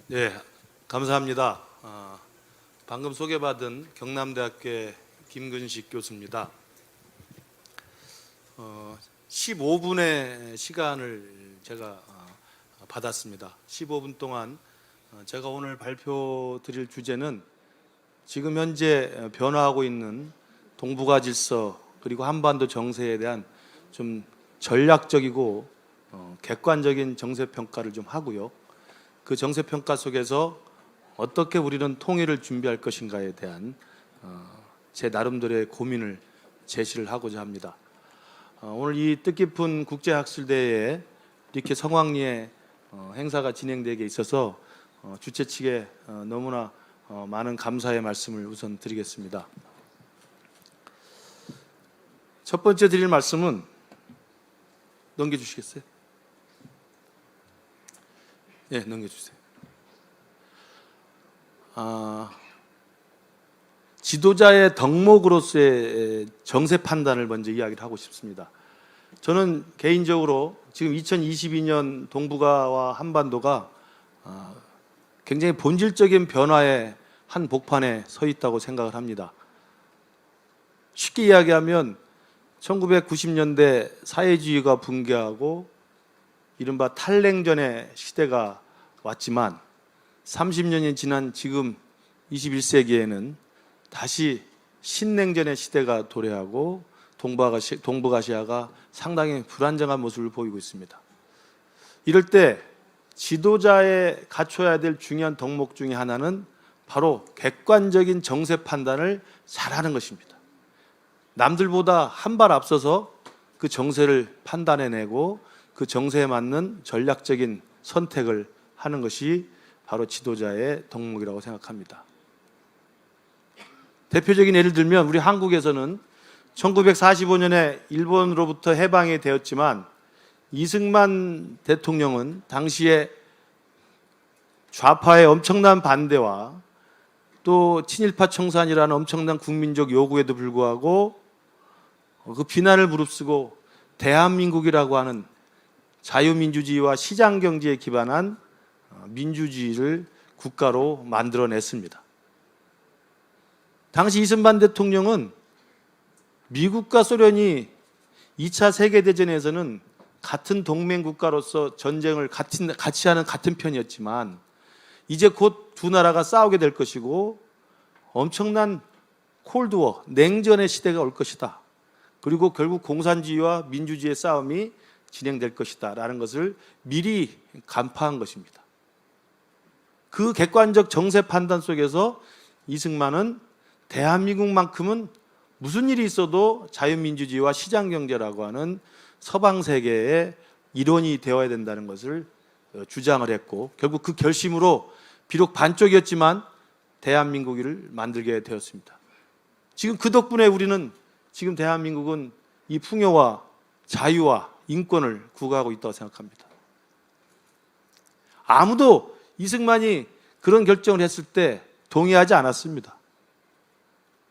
네, 감사합니다. 방금 소개받은 경남대학교의 김근식 교수입니다. 15분의 시간을 제가 받았습니다. 15분 동안 제가 오늘 발표 드릴 주제는 지금 현재 변화하고 있는 동북아 질서 그리고 한반도 정세에 대한 좀 전략적이고 객관적인 정세 평가를 좀 하고요. 그 정세 평가 속에서 어떻게 우리는 통일을 준비할 것인가에 대한 제 나름대로의 고민을 제시를 하고자 합니다. 오늘 이 뜻깊은 국제학술대회에 이렇게 성황리에 행사가 진행되게 있어서 주최 측에 너무나 많은 감사의 말씀을 우선 드리겠습니다. 첫 번째 드릴 말씀은 넘겨주시겠어요? 네, 넘겨주세요. 지도자의 덕목으로서의 정세 판단을 먼저 이야기를 하고 싶습니다. 저는 개인적으로 지금 2022년 동북아와 한반도가 굉장히 본질적인 변화의 한 복판에 서 있다고 생각을 합니다. 쉽게 이야기하면 1990년대 사회주의가 붕괴하고 이른바 탈냉전의 시대가 왔지만 30년이 지난 지금 21세기에는 다시 신냉전의 시대가 도래하고 동북아시아가 상당히 불안정한 모습을 보이고 있습니다. 이럴 때 지도자의 갖춰야 될 중요한 덕목 중에 하나는 바로 객관적인 정세 판단을 잘하는 것입니다. 남들보다 한 발 앞서서 그 정세를 판단해내고 그 정세에 맞는 전략적인 선택을 하는 것이 바로 지도자의 덕목이라고 생각합니다. 대표적인 예를 들면 우리 한국에서는 1945년에 일본으로부터 해방이 되었지만 이승만 대통령은 당시에 좌파의 엄청난 반대와 또 친일파 청산이라는 엄청난 국민적 요구에도 불구하고 그 비난을 무릅쓰고 대한민국이라고 하는 자유민주주의와 시장경제에 기반한 민주주의를 국가로 만들어냈습니다. 당시 이승만 대통령은 미국과 소련이 2차 세계대전에서는 같은 동맹국가로서 전쟁을 같이 하는 같은 편이었지만 이제 곧 두 나라가 싸우게 될 것이고 엄청난 콜드워, 냉전의 시대가 올 것이다. 그리고 결국 공산주의와 민주주의의 싸움이 진행될 것이다 라는 것을 미리 간파한 것입니다. 그 객관적 정세 판단 속에서 이승만은 대한민국만큼은 무슨 일이 있어도 자유민주주의와 시장경제라고 하는 서방 세계의 일원이 되어야 된다는 것을 주장을 했고 결국 그 결심으로 비록 반쪽이었지만 대한민국을 만들게 되었습니다. 지금 그 덕분에 우리는 지금 대한민국은 이 풍요와 자유와 인권을 구가하고 있다고 생각합니다. 아무도 이승만이 그런 결정을 했을 때 동의하지 않았습니다.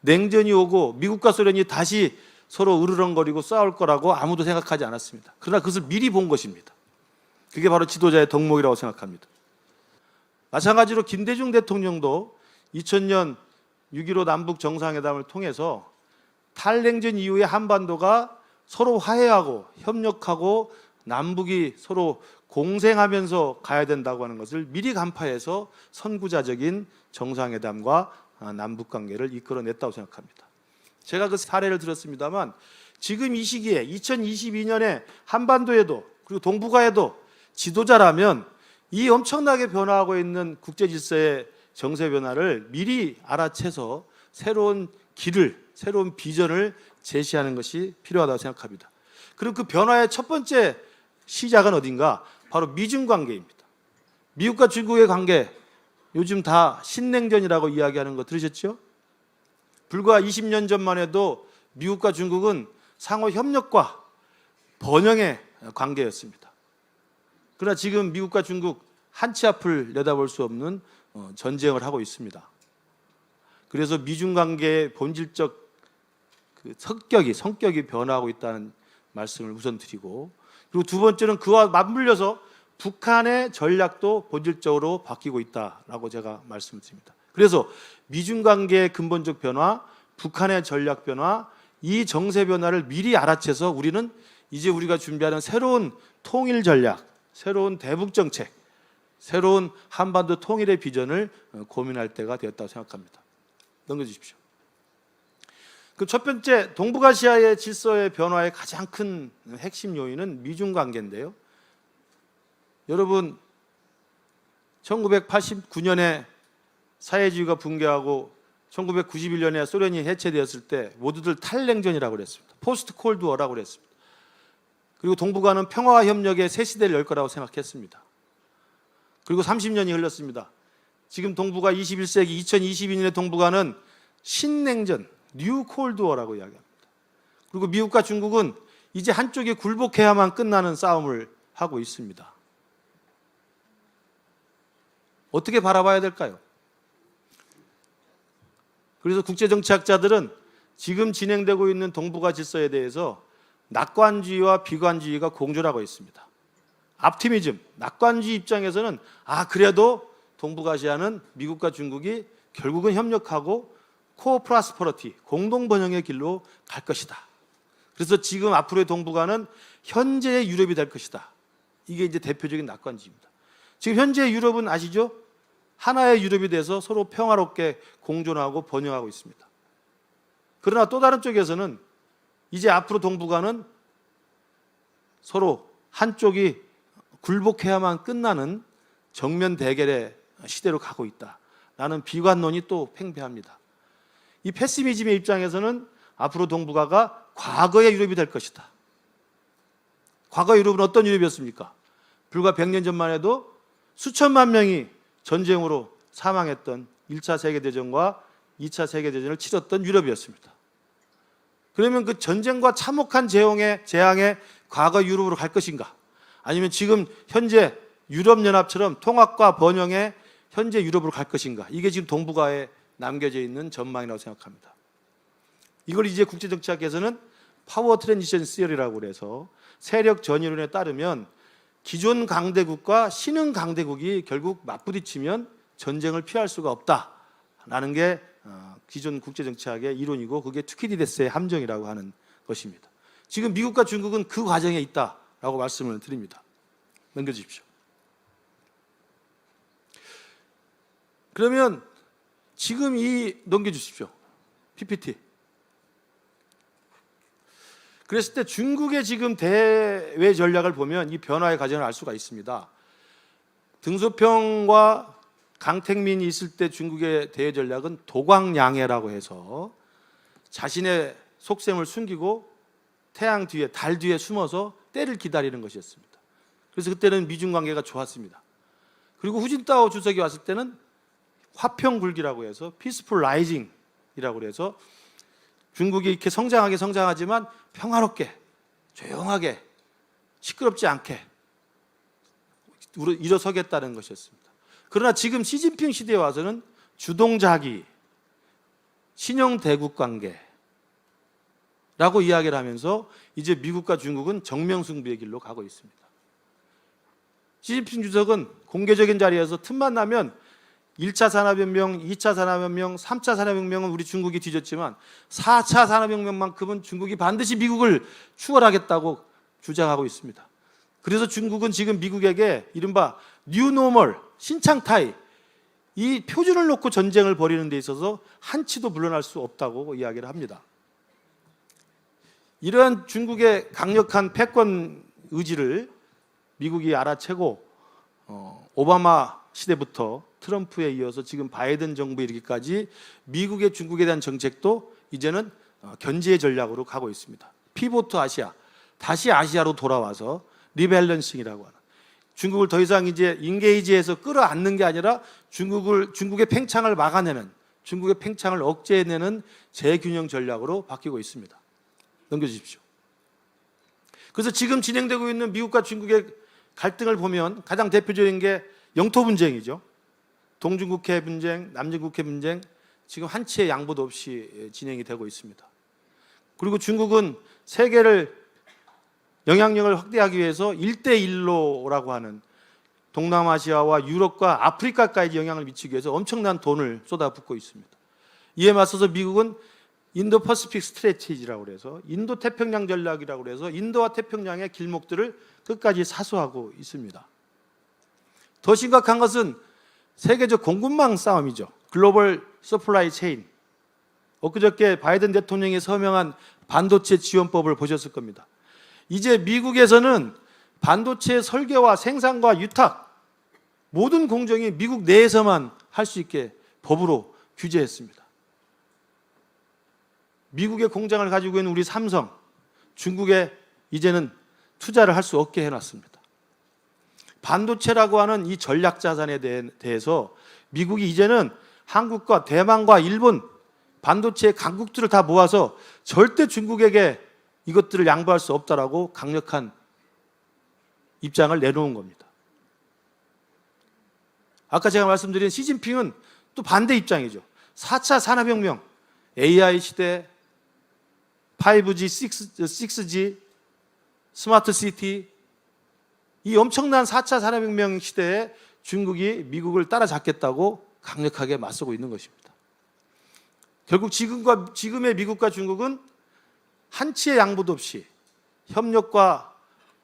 냉전이 오고 미국과 소련이 다시 서로 으르렁거리고 싸울 거라고 아무도 생각하지 않았습니다. 그러나 그것을 미리 본 것입니다. 그게 바로 지도자의 덕목이라고 생각합니다. 마찬가지로 김대중 대통령도 2000년 6.15 남북 정상회담을 통해서 탈냉전 이후에 한반도가 서로 화해하고 협력하고 남북이 서로 공생하면서 가야 된다고 하는 것을 미리 간파해서 선구자적인 정상회담과 남북관계를 이끌어냈다고 생각합니다. 제가 그 사례를 들었습니다만 지금 이 시기에 2022년에 한반도에도 그리고 동북아에도 지도자라면 이 엄청나게 변화하고 있는 국제질서의 정세 변화를 미리 알아채서 새로운 길을, 새로운 비전을 제시하는 것이 필요하다고 생각합니다. 그리고 그 변화의 첫 번째 시작은 어딘가? 바로 미중 관계입니다. 미국과 중국의 관계, 요즘 다 신냉전이라고 이야기하는 거 들으셨죠? 불과 20년 전만 해도 미국과 중국은 상호 협력과 번영의 관계였습니다. 그러나 지금 미국과 중국 한 치 앞을 내다볼 수 없는 전쟁을 하고 있습니다. 그래서 미중 관계의 본질적 그 성격이 변화하고 있다는 말씀을 우선 드리고, 그리고 두 번째는 그와 맞물려서 북한의 전략도 본질적으로 바뀌고 있다라고 제가 말씀드립니다. 그래서 미중 관계의 근본적 변화, 북한의 전략 변화, 이 정세 변화를 미리 알아채서 우리는 이제 우리가 준비하는 새로운 통일 전략, 새로운 대북 정책, 새로운 한반도 통일의 비전을 고민할 때가 되었다고 생각합니다. 넘겨주십시오. 그 첫 번째, 동북아시아의 질서의 변화의 가장 큰 핵심 요인은 미중 관계인데요. 여러분, 1989년에 사회주의가 붕괴하고 1991년에 소련이 해체되었을 때 모두들 탈냉전이라고 그랬습니다. 포스트 콜드워라고 그랬습니다. 그리고 동북아는 평화와 협력의 새 시대를 열 거라고 생각했습니다. 그리고 30년이 흘렀습니다. 지금 동북아 21세기 2022년의 동북아는 신냉전, 뉴 콜드워라고 이야기합니다. 그리고 미국과 중국은 이제 한쪽이 굴복해야만 끝나는 싸움을 하고 있습니다. 어떻게 바라봐야 될까요? 그래서 국제정치학자들은 지금 진행되고 있는 동북아 질서에 대해서 낙관주의와 비관주의가 공존하고 있습니다. 옵티미즘, 낙관주의 입장에서는 그래도 동북아시아는 미국과 중국이 결국은 협력하고 코프라스퍼러티, 공동 번영의 길로 갈 것이다. 그래서 지금 앞으로의 동북아는 현재의 유럽이 될 것이다. 이게 이제 대표적인 낙관주의입니다. 지금 현재의 유럽은 아시죠? 하나의 유럽이 돼서 서로 평화롭게 공존하고 번영하고 있습니다. 그러나 또 다른 쪽에서는 이제 앞으로 동북아는 서로 한쪽이 굴복해야만 끝나는 정면 대결의 시대로 가고 있다라는 비관론이 또 팽배합니다. 이 패시미즘의 입장에서는 앞으로 동북아가 과거의 유럽이 될 것이다. 과거 유럽은 어떤 유럽이었습니까? 불과 100년 전만 해도 수천만 명이 전쟁으로 사망했던 1차 세계대전과 2차 세계대전을 치렀던 유럽이었습니다. 그러면 그 전쟁과 참혹한 재앙의 과거 유럽으로 갈 것인가? 아니면 지금 현재 유럽연합처럼 통합과 번영의 현재 유럽으로 갈 것인가? 이게 지금 동북아에 남겨져 있는 전망이라고 생각합니다. 이걸 이제 국제정치학에서는 파워 트랜지션 시어리라고 그래서 세력 전이론에 따르면 기존 강대국과 신흥 강대국이 결국 맞부딪히면 전쟁을 피할 수가 없다라는 게 기존 국제정치학의 이론이고 그게 투키디데스의 함정이라고 하는 것입니다. 지금 미국과 중국은 그 과정에 있다라고 말씀을 드립니다. 넘겨주십시오. 그러면 지금 넘겨주십시오. PPT. 그랬을 때 중국의 지금 대외 전략을 보면 이 변화의 과정을 알 수가 있습니다. 등소평과 강택민이 있을 때 중국의 대외 전략은 도광양해라고 해서 자신의 속셈을 숨기고 태양 뒤에, 달 뒤에 숨어서 때를 기다리는 것이었습니다. 그래서 그때는 미중 관계가 좋았습니다. 그리고 후진타오 주석이 왔을 때는 화평굴기라고 해서 피스풀 라이징이라고 해서 중국이 이렇게 성장하지만 평화롭게, 조용하게, 시끄럽지 않게 일어서겠다는 것이었습니다. 그러나 지금 시진핑 시대에 와서는 주동자기, 신형 대국 관계라고 이야기를 하면서 이제 미국과 중국은 정명승부의 길로 가고 있습니다. 시진핑 주석은 공개적인 자리에서 틈만 나면 1차 산업혁명, 2차 산업혁명, 3차 산업혁명은 우리 중국이 뒤졌지만 4차 산업혁명만큼은 중국이 반드시 미국을 추월하겠다고 주장하고 있습니다. 그래서 중국은 지금 미국에게 이른바 뉴노멀, 신창타이, 이 표준을 놓고 전쟁을 벌이는 데 있어서 한치도 물러날 수 없다고 이야기를 합니다. 이러한 중국의 강력한 패권 의지를 미국이 알아채고 오바마 시대부터 트럼프에 이어서 지금 바이든 정부에 이르기까지 미국의 중국에 대한 정책도 이제는 견제 전략으로 가고 있습니다. 피보트 아시아, 다시 아시아로 돌아와서 리밸런싱이라고 하는, 중국을 더 이상 이제 인게이지에서 끌어안는 게 아니라 중국의 팽창을 막아내는, 중국의 팽창을 억제해내는 재균형 전략으로 바뀌고 있습니다. 넘겨주십시오. 그래서 지금 진행되고 있는 미국과 중국의 갈등을 보면 가장 대표적인 게 영토 분쟁이죠. 동중국해 분쟁, 남중국해 분쟁, 지금 한치의 양보도 없이 진행이 되고 있습니다. 그리고 중국은 세계를 영향력을 확대하기 위해서 1대1로라고 하는 동남아시아와 유럽과 아프리카까지 영향을 미치기 위해서 엄청난 돈을 쏟아붓고 있습니다. 이에 맞서서 미국은 인도 퍼시픽 스트래티지라고 해서 인도 태평양 전략이라고 해서 인도와 태평양의 길목들을 끝까지 사수하고 있습니다. 더 심각한 것은 세계적 공급망 싸움이죠. 글로벌 서플라이 체인. 엊그저께 바이든 대통령이 서명한 반도체 지원법을 보셨을 겁니다. 이제 미국에서는 반도체 설계와 생산과 유탁 모든 공정이 미국 내에서만 할 수 있게 법으로 규제했습니다. 미국의 공장을 가지고 있는 우리 삼성, 중국에 이제는 투자를 할 수 없게 해놨습니다. 반도체라고 하는 이 전략 자산에 대해서 미국이 이제는 한국과 대만과 일본 반도체 강국들을 다 모아서 절대 중국에게 이것들을 양보할 수 없다라고 강력한 입장을 내놓은 겁니다. 아까 제가 말씀드린 시진핑은 또 반대 입장이죠. 4차 산업혁명, AI 시대, 5G, 6G, 스마트 시티, 이 엄청난 4차 산업혁명 시대에 중국이 미국을 따라잡겠다고 강력하게 맞서고 있는 것입니다. 결국 지금의 미국과 중국은 한치의 양보도 없이 협력과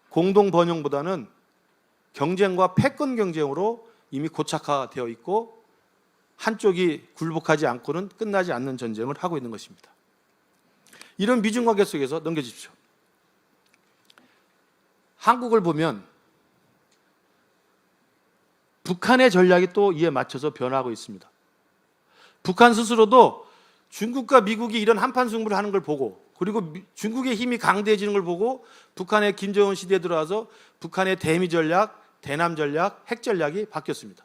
공동 번영보다는 경쟁과 패권 경쟁으로 이미 고착화되어 있고 한쪽이 굴복하지 않고는 끝나지 않는 전쟁을 하고 있는 것입니다. 이런 미중 관계 속에서 넘겨주십시오. 한국을 보면 북한의 전략이 또 이에 맞춰서 변화하고 있습니다. 북한 스스로도 중국과 미국이 이런 한판 승부를 하는 걸 보고 그리고 중국의 힘이 강대해지는 걸 보고 북한의 김정은 시대에 들어와서 북한의 대미 전략, 대남 전략, 핵 전략이 바뀌었습니다.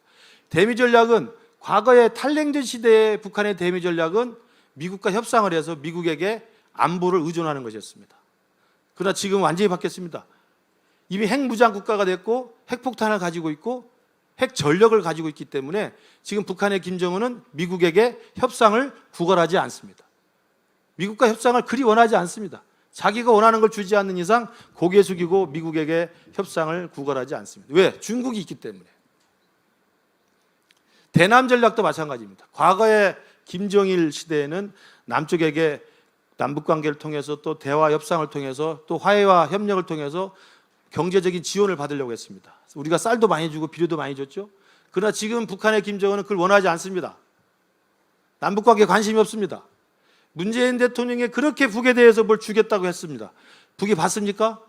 대미 전략은 과거의 탈냉전 시대의 북한의 대미 전략은 미국과 협상을 해서 미국에게 안보를 의존하는 것이었습니다. 그러나 지금 완전히 바뀌었습니다. 이미 핵무장 국가가 됐고 핵폭탄을 가지고 있고 핵 전력을 가지고 있기 때문에 지금 북한의 김정은은 미국에게 협상을 구걸하지 않습니다. 미국과 협상을 그리 원하지 않습니다. 자기가 원하는 걸 주지 않는 이상 고개 숙이고 미국에게 협상을 구걸하지 않습니다. 왜? 중국이 있기 때문에. 대남 전략도 마찬가지입니다. 과거의 김정일 시대에는 남쪽에게 남북관계를 통해서 또 대화 협상을 통해서 또 화해와 협력을 통해서 경제적인 지원을 받으려고 했습니다. 우리가 쌀도 많이 주고 비료도 많이 줬죠. 그러나 지금 북한의 김정은은 그걸 원하지 않습니다. 남북관계에 관심이 없습니다. 문재인 대통령이 그렇게 북에 대해서 뭘 주겠다고 했습니다. 북이 받습니까?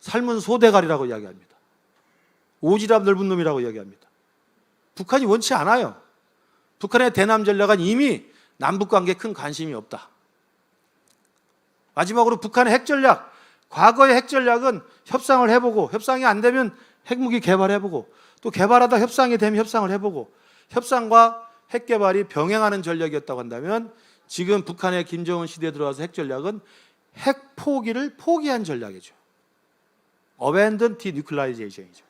삶은 소대가리라고 이야기합니다. 오지랖 넓은 놈이라고 이야기합니다. 북한이 원치 않아요. 북한의 대남 전략은 이미 남북관계에 큰 관심이 없다. 마지막으로 북한의 핵 전략, 과거의 핵 전략은 협상을 해보고 협상이 안 되면 핵무기 개발해보고 또 개발하다 협상이 되면 협상을 해보고 협상과 핵 개발이 병행하는 전략이었다고 한다면 지금 북한의 김정은 시대에 들어와서 핵 전략은 핵 포기를 포기한 전략이죠. Abandon denuclearization이죠.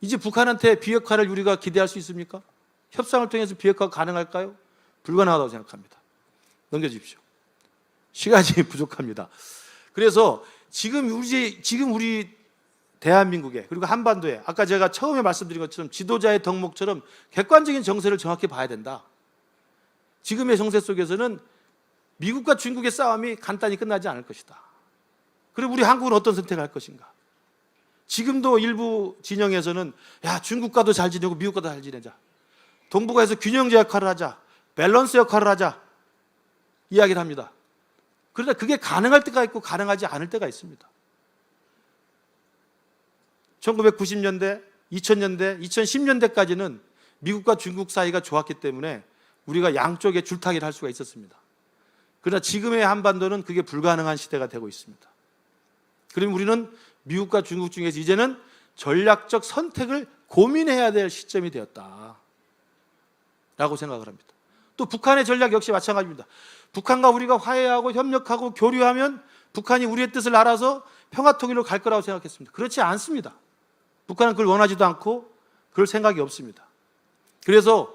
이제 북한한테 비핵화를 우리가 기대할 수 있습니까? 협상을 통해서 비핵화가 가능할까요? 불가능하다고 생각합니다. 넘겨주십시오. 시간이 부족합니다. 그래서 지금 우리 대한민국에 그리고 한반도에 아까 제가 처음에 말씀드린 것처럼 지도자의 덕목처럼 객관적인 정세를 정확히 봐야 된다. 지금의 정세 속에서는 미국과 중국의 싸움이 간단히 끝나지 않을 것이다. 그리고 우리 한국은 어떤 선택을 할 것인가? 지금도 일부 진영에서는 야 중국과도 잘 지내고 미국과도 잘 지내자. 동북아에서 균형제 역할을 하자. 밸런스 역할을 하자. 이야기를 합니다. 그러나 그게 가능할 때가 있고 가능하지 않을 때가 있습니다. 1990년대, 2000년대, 2010년대까지는 미국과 중국 사이가 좋았기 때문에 우리가 양쪽에 줄타기를 할 수가 있었습니다. 그러나 지금의 한반도는 그게 불가능한 시대가 되고 있습니다. 그럼 우리는 미국과 중국 중에서 이제는 전략적 선택을 고민해야 될 시점이 되었다 라고 생각을 합니다. 또 북한의 전략 역시 마찬가지입니다. 북한과 우리가 화해하고 협력하고 교류하면 북한이 우리의 뜻을 알아서 평화통일로 갈 거라고 생각했습니다. 그렇지 않습니다. 북한은 그걸 원하지도 않고 그럴 생각이 없습니다. 그래서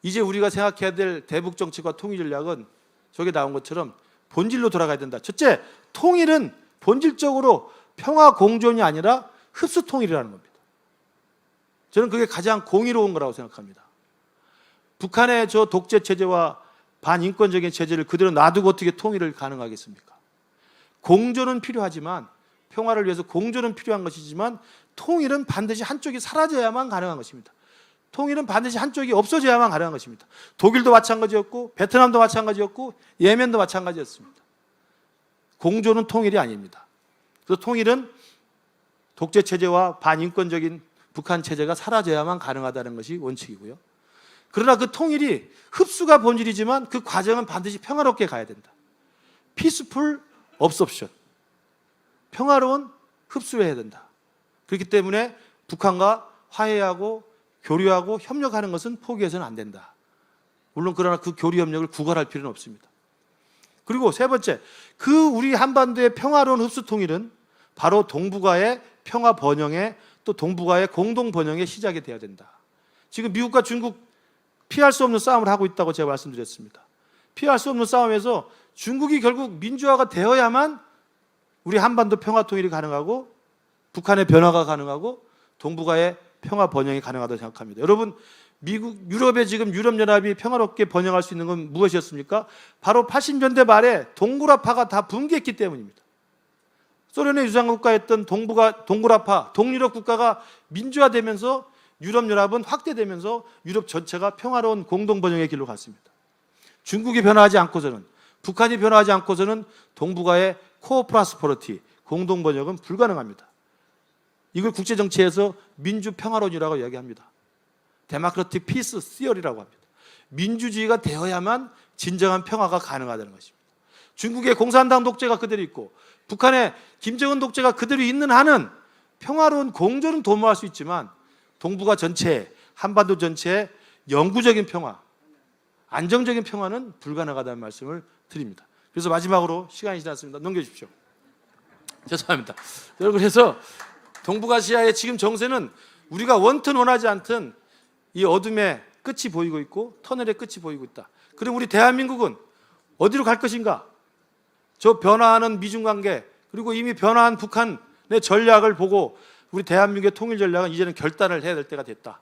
이제 우리가 생각해야 될 대북 정책과 통일 전략은 저게 나온 것처럼 본질로 돌아가야 된다. 첫째, 통일은 본질적으로 평화 공존이 아니라 흡수 통일이라는 겁니다. 저는 그게 가장 공의로운 거라고 생각합니다. 북한의 저 독재 체제와 반인권적인 체제를 그대로 놔두고 어떻게 통일을 가능하겠습니까? 공존은 필요하지만, 평화를 위해서 공존은 필요한 것이지만 통일은 반드시 한쪽이 사라져야만 가능한 것입니다. 통일은 반드시 한쪽이 없어져야만 가능한 것입니다. 독일도 마찬가지였고 베트남도 마찬가지였고 예멘도 마찬가지였습니다. 공존은 통일이 아닙니다. 그래서 통일은 독재 체제와 반인권적인 북한 체제가 사라져야만 가능하다는 것이 원칙이고요. 그러나 그 통일이 흡수가 본질이지만 그 과정은 반드시 평화롭게 가야 된다. Peaceful absorption. 평화로운 흡수해야 된다. 그렇기 때문에 북한과 화해하고 교류하고 협력하는 것은 포기해서는 안 된다. 물론 그러나 그 교류 협력을 구걸할 필요는 없습니다. 그리고 세 번째, 그 우리 한반도의 평화로운 흡수 통일은 바로 동북아의 평화 번영에, 또 동북아의 공동 번영의 시작이 되어야 된다. 지금 미국과 중국 피할 수 없는 싸움을 하고 있다고 제가 말씀드렸습니다. 피할 수 없는 싸움에서 중국이 결국 민주화가 되어야만 우리 한반도 평화 통일이 가능하고 북한의 변화가 가능하고 동북아의 평화 번영이 가능하다고 생각합니다. 여러분, 유럽의 지금 유럽연합이 평화롭게 번영할 수 있는 건 무엇이었습니까? 바로 80년대 말에 동구라파가 다 붕괴했기 때문입니다. 소련의 유상국가였던 동구라파, 동유럽 국가가 민주화되면서 유럽연합은 확대되면서 유럽 전체가 평화로운 공동번영의 길로 갔습니다. 중국이 변화하지 않고서는, 북한이 변화하지 않고서는 동북아의 코프라스퍼러티, 공동번영은 불가능합니다. 이걸 국제정치에서 민주평화론이라고 이야기합니다. 데모크라틱 피스 시어리라고 합니다. 민주주의가 되어야만 진정한 평화가 가능하다는 것입니다. 중국의 공산당 독재가 그대로 있고 북한의 김정은 독재가 그대로 있는 한은 평화로운 공존은 도모할 수 있지만 동북아 전체에, 한반도 전체에 영구적인 평화, 안정적인 평화는 불가능하다는 말씀을 드립니다. 그래서 마지막으로 시간이 지났습니다. 넘겨주십시오. 죄송합니다. 여러분, 그래서 동북아시아의 지금 정세는 우리가 원튼 원하지 않든 이 어둠의 끝이 보이고 있고 터널의 끝이 보이고 있다. 그럼 우리 대한민국은 어디로 갈 것인가? 저 변화하는 미중관계, 그리고 이미 변화한 북한의 전략을 보고 우리 대한민국의 통일 전략은 이제는 결단을 해야 될 때가 됐다.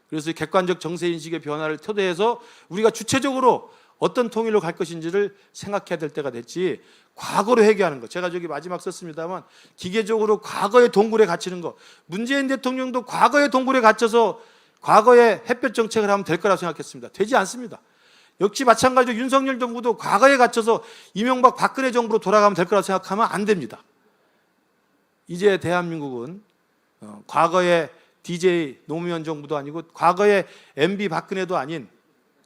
그래서 객관적 정세인식의 변화를 토대해서 우리가 주체적으로 어떤 통일로 갈 것인지를 생각해야 될 때가 됐지, 과거로 회귀하는 것, 제가 저기 마지막 썼습니다만 기계적으로 과거의 동굴에 갇히는 것, 문재인 대통령도 과거의 동굴에 갇혀서 과거의 햇볕 정책을 하면 될 거라고 생각했습니다. 되지 않습니다. 역시 마찬가지로 윤석열 정부도 과거에 갇혀서 이명박 박근혜 정부로 돌아가면 될 거라고 생각하면 안 됩니다. 이제 대한민국은 과거의 DJ 노무현 정부도 아니고 과거의 MB 박근혜도 아닌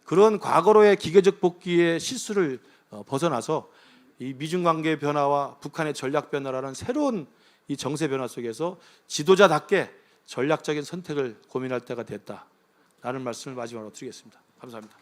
그런 과거로의 기계적 복귀의 실수를 벗어나서 이 미중 관계 변화와 북한의 전략 변화라는 새로운 이 정세 변화 속에서 지도자답게 전략적인 선택을 고민할 때가 됐다라는 말씀을 마지막으로 드리겠습니다. 감사합니다.